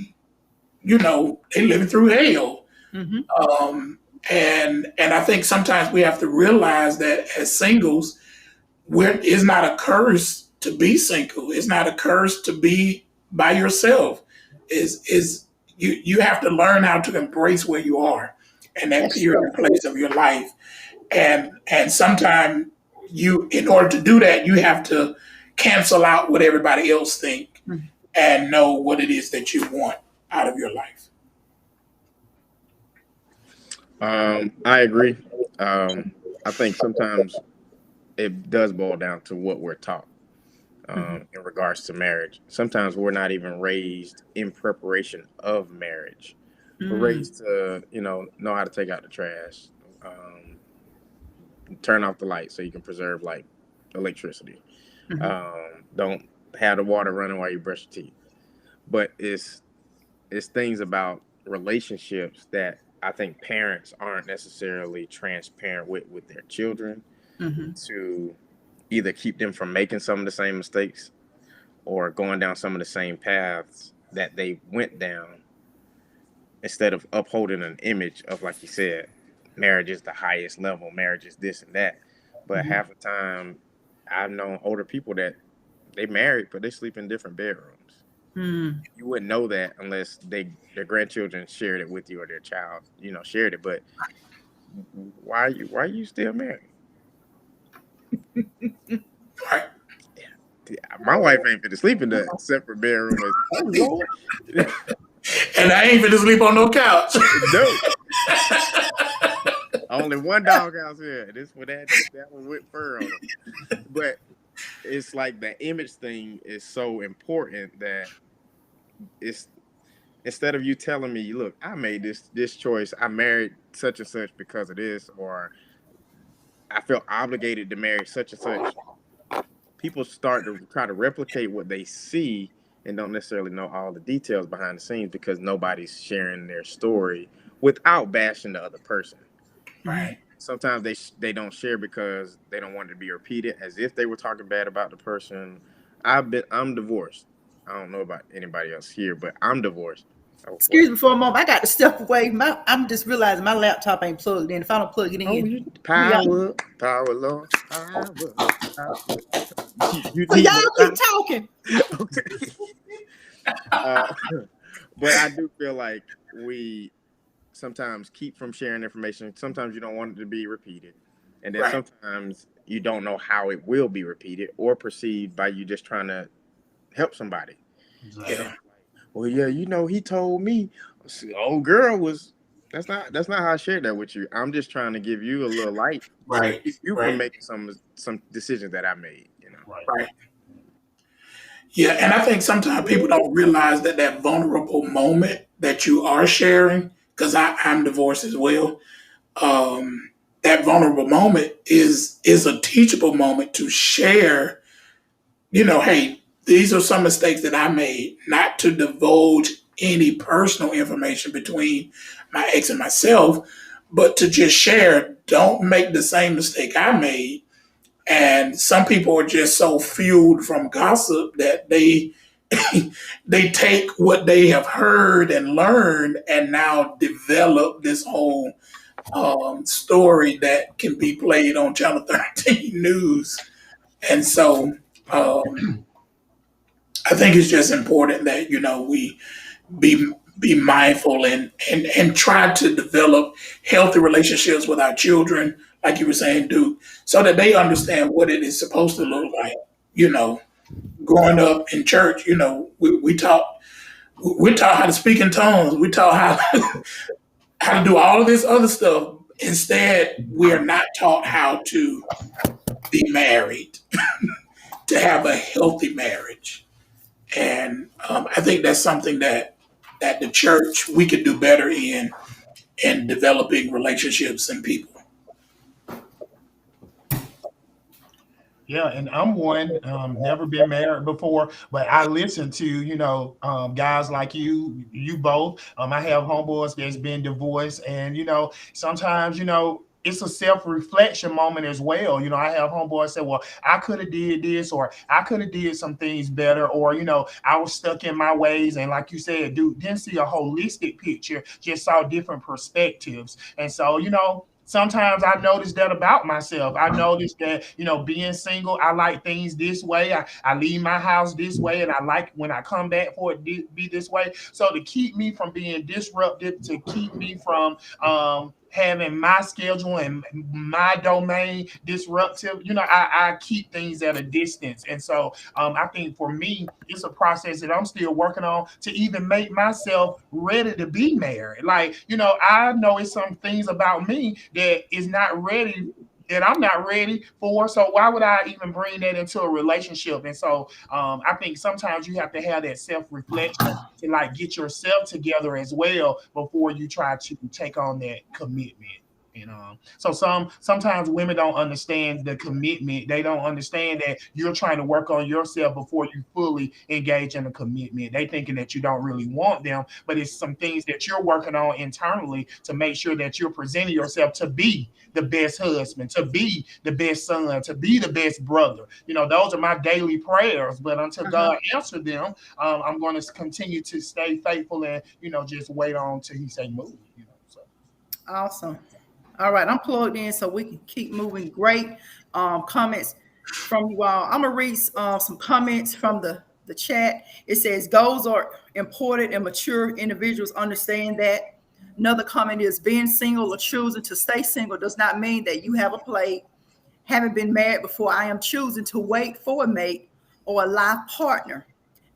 they living through hell. Hmm. And I think sometimes we have to realize that as singles, it's not a curse to be single. It's not a curse to be by yourself. Is you have to learn how to embrace where you are and that That's period true. and place of your life. And sometimes in order to do that, you have to cancel out what everybody else think Mhm. and know what it is that you want out of your life. I agree. I think sometimes it does boil down to what we're taught in regards to marriage. Sometimes we're not even raised in preparation of marriage. We're Mm. raised to, know how to take out the trash, um, turn off the light so you can preserve like electricity. Mhm. Don't have the water running while you brush your teeth. But it's things about relationships that I think parents aren't necessarily transparent with their children Mhm. to either keep them from making some of the same mistakes or going down some of the same paths that they went down instead of upholding an image of, like you said, marriage is the highest level, marriage is this and that. But Mhm. half the time I've known older people that they married but they sleep in different bedrooms. Mm. You wouldn't know that unless their grandchildren shared it with you or their child, shared it. But why are you still married? Right. My wife ain't fit to sleep in the separate bedroom as oh Lord. And I ain't finna sleep on no couch. No. Only one doghouse here. This one that one with fur on them. But it's like the image thing is so important that it's instead of you telling me, look, I made this choice, I married such and such because of this, or I feel obligated to marry such and such, people start to try to replicate what they see and don't necessarily know all the details behind the scenes because nobody's sharing their story without bashing the other person. Right. Sometimes they don't share because they don't want it to be repeated as if they were talking bad about the person. I'm divorced. I don't know about anybody else here, but I'm divorced. Oh, what? Excuse me for a moment. I got to step away. I'm just realizing my laptop ain't plugged in. If I don't plug it Oh, in, you we are. power, power, Lord, power, power. You So need y'all more keep time. talking. Okay. Uh, but I do feel like we sometimes keep from sharing information. Sometimes you don't want it to be repeated. And then Right. sometimes you don't know how it will be repeated or perceived by you just trying to help somebody. And Exactly. Yeah. it's like, well, yeah, he told me, old girl was. That's not how I shared that with you. I'm just trying to give you a little light to Right. keep you from Right. making some decisions that I made. Right. Right. Yeah, and I think sometimes people don't realize that that vulnerable moment that you are sharing, because I'm divorced as well. That vulnerable moment is a teachable moment to share. Hey, these are some mistakes that I made. Not to divulge any personal information between my ex and myself, but to just share. Don't make the same mistake I made. And some people are just so fueled from gossip that they take what they have heard and learned and now develop this whole story that can be played on Channel 13 News. And so I think it's just important that we be be mindful and try to develop healthy relationships with our children, like you were saying, Duke, so that they understand what it is supposed to look like. You know, growing up in church, we taught how to speak in tongues. We taught how to do all of this other stuff. Instead, we are not taught how to be married, to have a healthy marriage. And I think that's something that the church we could do better in developing relationships and people. Yeah, and I'm one, never been married before, but I listen to, guys like you both. I have homeboys that's been divorced, and sometimes, it's a self-reflection moment as well. I have homeboys say, well, I could have did this, or I could have did some things better, or I was stuck in my ways. And like you said, dude, didn't see a holistic picture, just saw different perspectives. And so, sometimes I notice that about myself. I notice that, being single, I like things this way. I leave my house this way, and I like when I come back for it to be this way. So to keep me from being disruptive, to keep me from having my schedule and my domain disruptive, I keep things at a distance. And so I think for me, it's a process that I'm still working on to even make myself ready to be married. Like, I know it's some things about me that is not ready, that I'm not ready for. So why would I even bring that into a relationship? And so I think sometimes you have to have that self-reflection to like get yourself together as well before you try to take on that commitment. So sometimes women don't understand the commitment. They don't understand that you're trying to work on yourself before you fully engage in a commitment. They thinking that you don't really want them, but it's some things that you're working on internally to make sure that you're presenting yourself to be the best husband, to be the best son, to be the best brother. Those are my daily prayers. But until Uh-huh. God answer them, I'm going to continue to stay faithful and just wait on till He say move. So. Awesome. All right, I'm plugged in so we can keep moving. Great comments from you all. I'm gonna read some comments from the chat. It says goals are important and mature individuals understand that. Another comment is being single or choosing to stay single does not mean that you have a plate. Haven't been married before. I am choosing to wait for a mate or a life partner.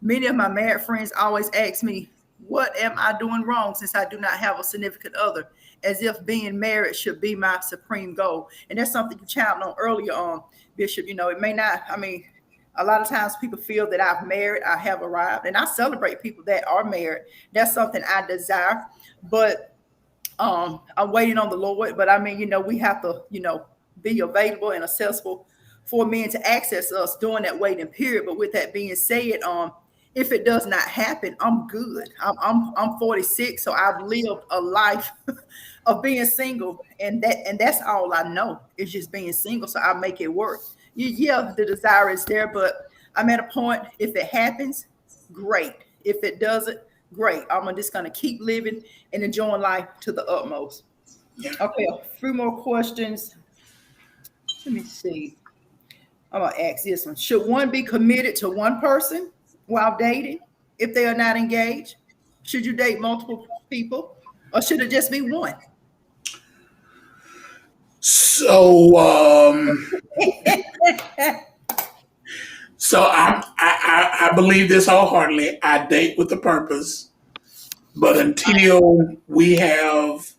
Many of my married friends always ask me, what am I doing wrong since I do not have a significant other? As if being married should be my supreme goal. And that's something you challenged on earlier on, Bishop. It may not, A lot of times people feel that I've married, I have arrived, and I celebrate people that are married. That's something I desire. But I'm waiting on the Lord. But I mean, we have to, be available and accessible for men to access us during that waiting period. But with that being said, if it does not happen, I'm good. I'm 46, so I've lived a life of being single, and that's all I know is just being single. So I make it work. Yeah, the desire is there, but I'm at a point. If it happens, great. If it doesn't, great. I'm just gonna keep living and enjoying life to the utmost. Yeah. Okay, a few more questions. Let me see. I'm gonna ask this one. Should one be committed to one person while dating if they are not engaged? Should you date multiple people, or should it just be one? So, I believe this wholeheartedly. I date with a purpose, but until we have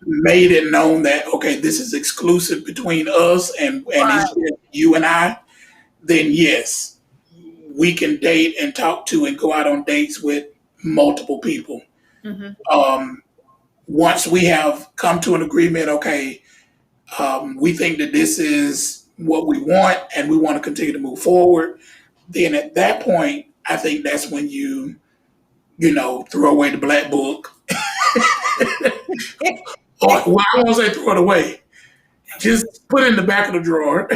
made it known that okay, this is exclusive between us and Right. it's just you and I, then yes, we can date and talk to and go out on dates with multiple people. Mm-hmm. Um, Once we have come to an agreement, okay, we think that this is what we want and we want to continue to move forward, then at that point, I think that's when throw away the black book. Or, well, I won't say throw it away. Just put it in the back of the drawer.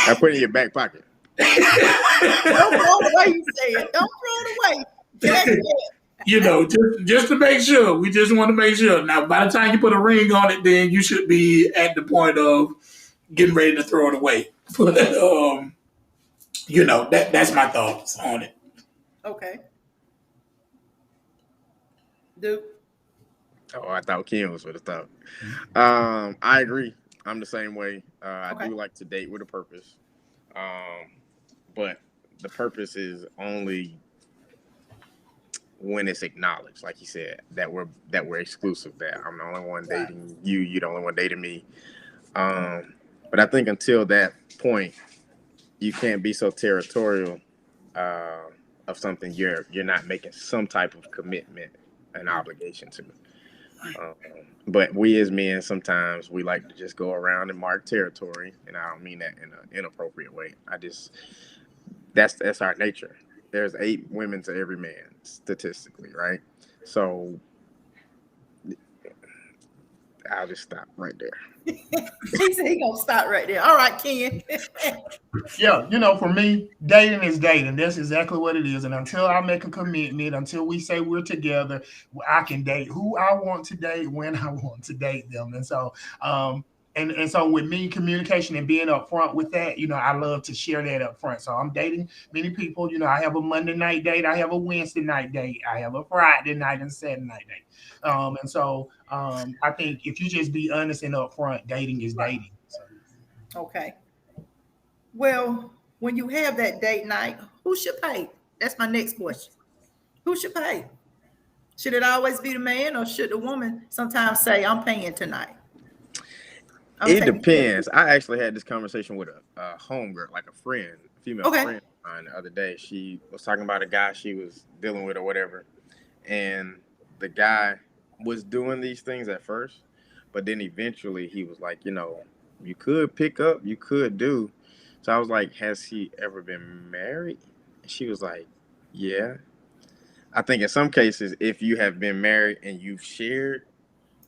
I put it in your back pocket. Don't throw it away, you said. Don't throw it away. Jack Just to make sure. We just want to make sure. Now, by the time you put a ring on it, then you should be at the point of getting ready to throw it away. But that's my thoughts on it. Okay. Dude. Oh, I thought Kim was with the thought. I agree. I'm the same way. I Okay. do like to date with a purpose, but the purpose is only when it's acknowledged, like you said, that we're exclusive. That I'm the only one dating you. You're the only one dating me. But I think until that point, you can't be so territorial of something you're not making some type of commitment and obligation to. But we as men, sometimes we like to just go around and mark territory, and I don't mean that in an inappropriate way. That's our nature. There's 8 women to every man, statistically, right? So I'll just stop right there. He said he gonna stop right there. All right, Ken. Yeah, for me, dating is dating. That's exactly what it is. And until I make a commitment, until we say we're together, I can date who I want to date when I want to date them. And so, and so with me, communication and being upfront with that, I love to share that up front. So I'm dating many people. I have a Monday night date, I have a Wednesday night date, I have a Friday night and Saturday night date. And so I think if you just be honest and upfront, dating is dating. So. Okay. Well, when you have that date night, who should pay? That's my next question. Who should pay? Should it always be the man, or should the woman sometimes say, "I'm paying tonight"? It depends. I actually had this conversation with a homegirl, like a friend, a female friend of mine the other day. She was talking about a guy she was dealing with or whatever. And the guy was doing these things at first, but then eventually he was like, you could pick up, you could do. So I was like, has he ever been married? And she was like, yeah. I think in some cases, if you have been married and you've shared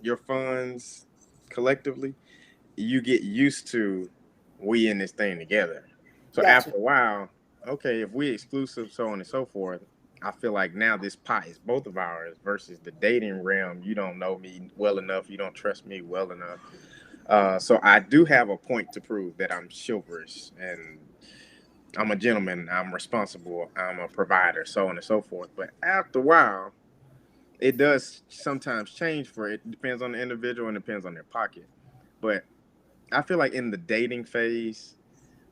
your funds collectively, you get used to we in this thing together. So after a while, okay, if we exclusive, so on and so forth, I feel like now this pie is both of ours versus the dating realm. You don't know me well enough. You don't trust me well enough. So I do have a point to prove that I'm chivalrous and I'm a gentleman. I'm responsible. I'm a provider, so on and so forth. But after a while, it does sometimes change for it. It depends on the individual and depends on their pocket. But I feel like in the dating phase,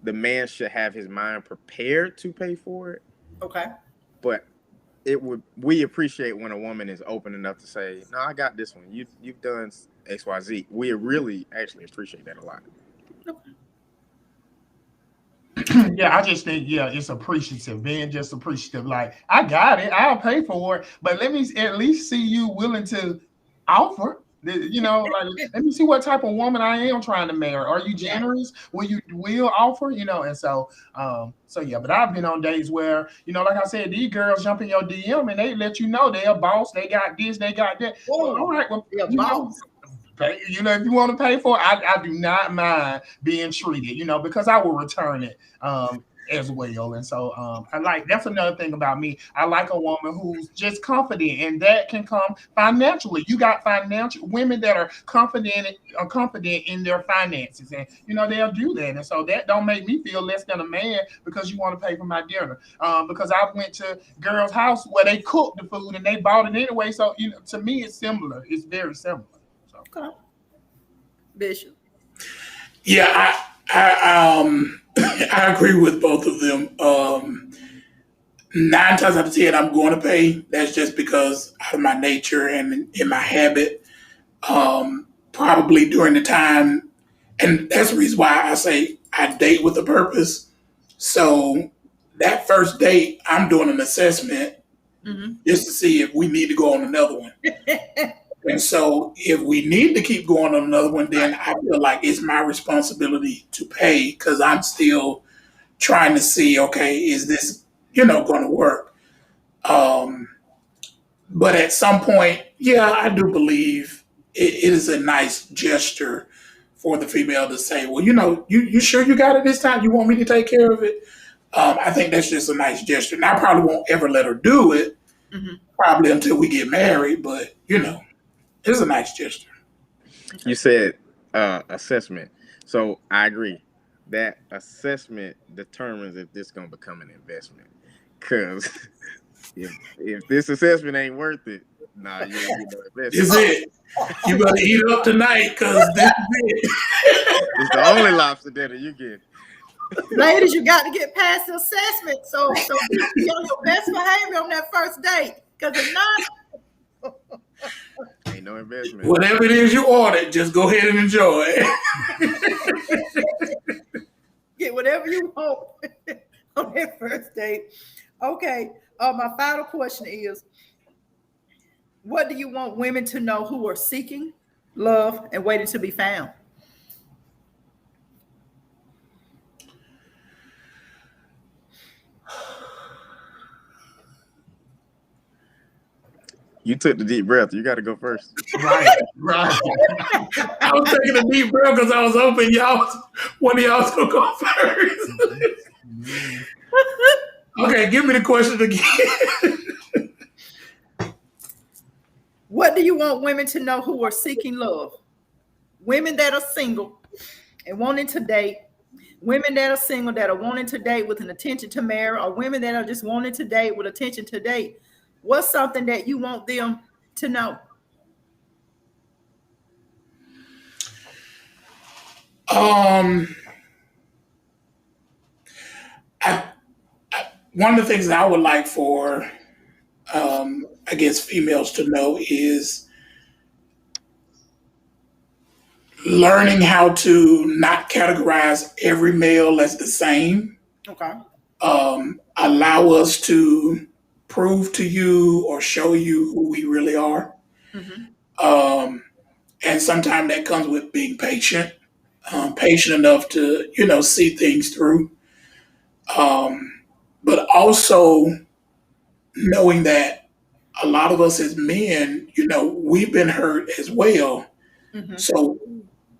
the man should have his mind prepared to pay for it. Okay. But we appreciate when a woman is open enough to say, no, I got this one. You've done XYZ. We really actually appreciate that a lot. Yeah, I just think, yeah, it's appreciative, being just appreciative. Like, I got it, I'll pay for it, but let me at least see you willing to offer. Like, let me see what type of woman I am trying to marry. Are you generous? Will offer? And so yeah. But I've been on days where, like I said, these girls jump in your DM and they let you know they're a boss. They got this, they got that. Well, all right, well, boss. Pay, if you want to pay for it, I do not mind being treated, because I will return it as well. And so that's another thing about me. I like a woman who's just confident, and that can come financially. You got financial women that are confident in their finances, and they'll do that. And so that don't make me feel less than a man because you want to pay for my dinner. Because I went to girls' house where they cooked the food and they bought it anyway. So to me, it's similar. It's very similar. Okay. Bishop. Yeah, I agree with both of them. 9 times out of 10, I'm going to pay. That's just because of my nature and in my habit. Probably during the time, and that's the reason why I say I date with a purpose. So that first date, I'm doing an assessment just to see if we need to go on another one. And so if we need to keep going on another one, then I feel like it's my responsibility to pay because I'm still trying to see, okay, is this, going to work? But at some point, yeah, I do believe it is a nice gesture for the female to say, well, you sure you got it this time? You want me to take care of it? I think that's just a nice gesture. And I probably won't ever let her do it, probably until we get married, but, it's a nice gesture. You said assessment. So I agree. That assessment determines if this is going to become an investment. Because if this assessment ain't worth it, nah, you ain't get no investment. This is it. You better eat it up tonight because this is it. It's the only lobster dinner you get. Ladies, you got to get past the assessment. So be on your best behavior on that first date. Because if not, ain't no investment. Whatever it is you ordered, just go ahead and enjoy. Get whatever you want on that first date. Okay. My final question is, what do you want women to know who are seeking love and waiting to be found? You took the deep breath. You got to go first. Right. I was taking a deep breath because I was hoping one of y'all to go first. Okay, give me the question again. What do you want women to know who are seeking love? Women that are single and wanting to date, women that are single that are wanting to date with an intention to marry, or women that are just wanting to date with intention to date. What's something that you want them to know? One of the things that I would like for, I guess, females to know is learning how to not categorize every male as the same. Okay. Allow us to prove to you or show you who we really are. And sometimes that comes with being patient, patient enough to, see things through. But also knowing that a lot of us as men, we've been hurt as well. So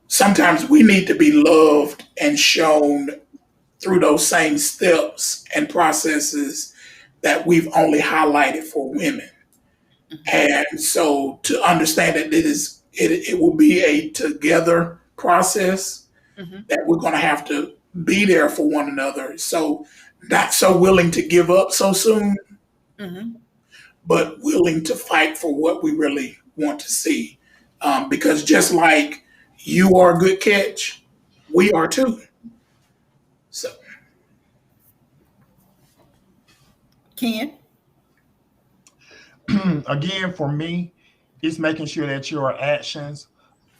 sometimes we need to be loved and shown through those same steps and processes that we've only highlighted for women. And so to understand that it will be a together process that we're going to have to be there for one another. So not so willing to give up so soon, but willing to fight for what we really want to see. Because just like you are a good catch, we are too. So, Ken? again, for me, it's making sure that your actions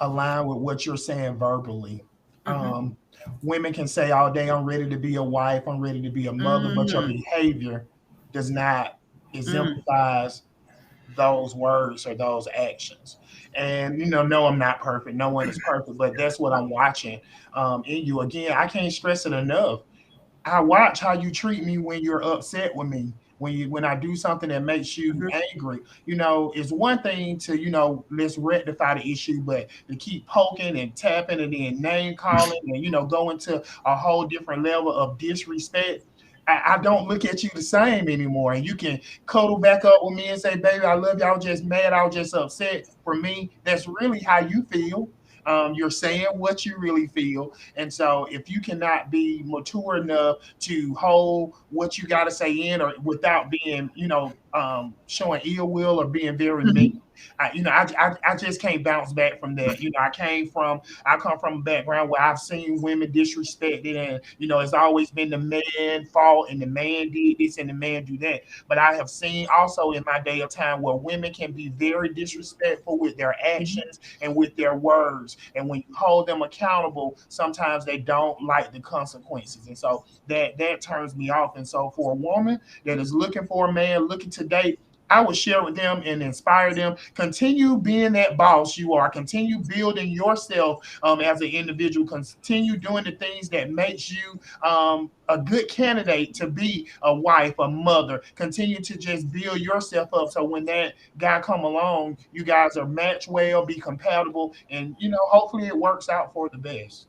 align with what you're saying verbally. Mm-hmm. Um, Women can say all day, I'm ready to be a wife, I'm ready to be a mother, but your Mm-hmm. behavior does not Mm-hmm. exemplifies those words or those actions. And no, I'm not perfect. No one is perfect, but that's what I'm watching in you. Again, I can't stress it enough. I watch how you treat me when you're upset with me. When I do something that makes you angry, it's one thing to let's rectify the issue, but to keep poking and tapping and then name calling and go into a whole different level of disrespect. I don't look at you the same anymore. And you can cuddle back up with me and say, "Baby, I love you. I was just mad. I was just upset." For me, that's really how you feel. You're saying what you really feel, and so if you cannot be mature enough to hold what you got to say in, or without being, showing ill will or being very mean, I just can't bounce back from that. I come from a background where I've seen women disrespected, and it's always been the man fault, and the man did this and the man do that. But I have seen also in my day of time where women can be very disrespectful with their actions and with their words. And when you hold them accountable, sometimes they don't like the consequences. And so that turns me off. And so for a woman that is looking for a man, looking to date, I would share with them and inspire them. Continue being that boss you are. Continue building yourself as an individual. Continue doing the things that makes you a good candidate to be a wife, a mother. Continue to just build yourself up so when that guy come along, you guys are matched well, be compatible, and hopefully it works out for the best.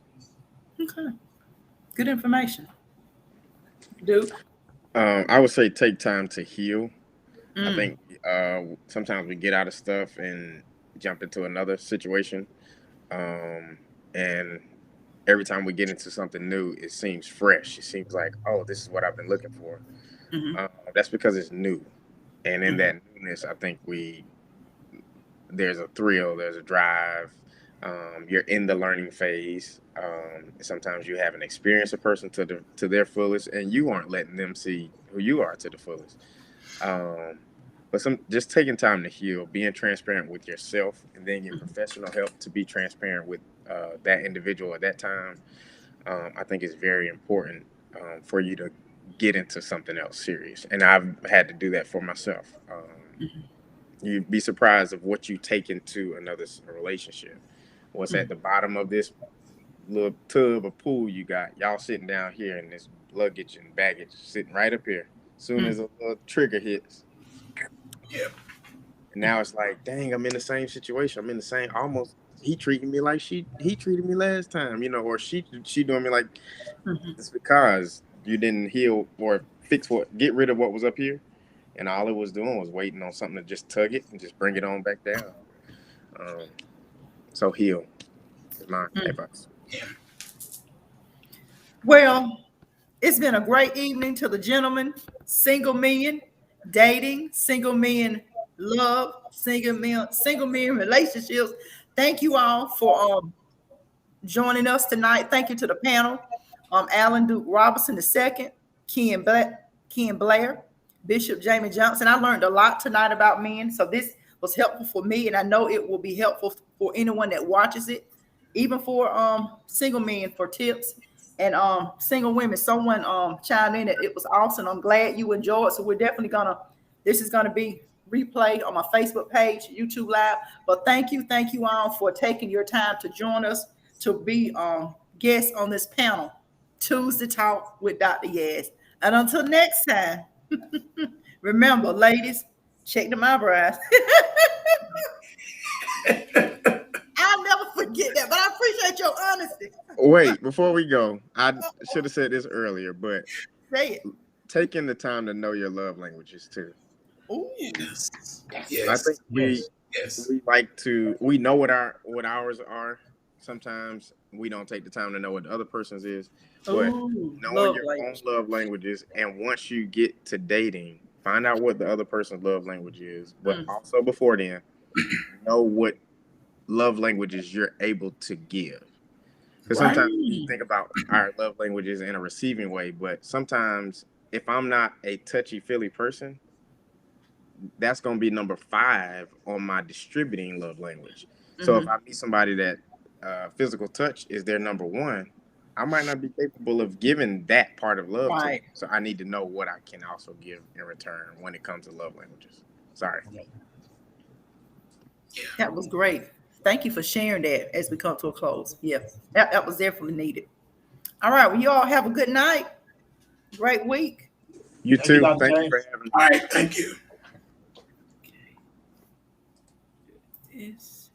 Okay. Good information. Duke. I would say take time to heal. I Mm. think sometimes we get out of stuff and jump into another situation, um, and every time we get into something new, it seems fresh. It seems like, oh, this is what I've been looking for. Mm-hmm. That's because it's new, and in Mm-hmm. that newness, I think there's a thrill, there's a drive. You're in the learning phase. Sometimes you haven't experienced a person to their fullest, and you aren't letting them see who you are to the fullest. Um, but just taking time to heal, being transparent with yourself, and then get professional help to be transparent with that individual at that time. I think is very important for you to get into something else serious. And I've had to do that for myself. You'd be surprised of what you take into another relationship. What's at the bottom of this little tub or pool you got? Y'all sitting down here, and this luggage and baggage sitting right up here. Soon as a little trigger hits, Yeah. and now it's like, dang, I'm in the same situation. I'm in the same almost. He treating me like he treated me last time, or she doing me like. Mm-hmm. It's because you didn't heal or get rid of what was up here, and all it was doing was waiting on something to just tug it and just bring it on back down. Um, so heal is my advice. Well, it's been a great evening to the gentlemen, single men, dating, single men, love, single men relationships. Thank you all for joining us tonight. Thank you to the panel. Alan Duke Robertson II, Ken Blair, Bishop Jamie Johnson. I learned a lot tonight about men, so this was helpful for me, and I know it will be helpful for anyone that watches it, even for single men for tips and single women. Someone chimed in that it was awesome. I'm glad you enjoyed. So we're definitely this is gonna be replayed on my Facebook page, YouTube Live. But thank you all for taking your time to join us to be guests on this panel, Tuesday Talk with Dr. Yaz. And until next time, remember, ladies, check them eyebrows. I'll never forget that, but I appreciate your honesty. Wait, before we go, I should have said this earlier, but Say it. taking the time to know your love languages too. Ooh. Yes. I think Yes. Yes. Yes. we know what ours are. Sometimes we don't take the time to know what the other person's is, but Ooh, knowing love your own language. love languages, and once you get to dating, find out what the other person's love language is. But Mm. also before then, know what love languages you're able to give. Because Right. sometimes we think about our love languages in a receiving way, but sometimes if I'm not a touchy feely person, that's going to be number 5 on my distributing love language. So if I meet somebody that physical touch is their number 1, I might not be capable of giving that part of love to them. So I need to know what I can also give in return when it comes to love languages. Sorry. That was great. Thank you for sharing that as we come to a close. Yeah, that was definitely needed. All right. Well, you all have a good night. Great week. You Thank too. you, Dr. Thank you James. for having me. All right, thank you. Yes.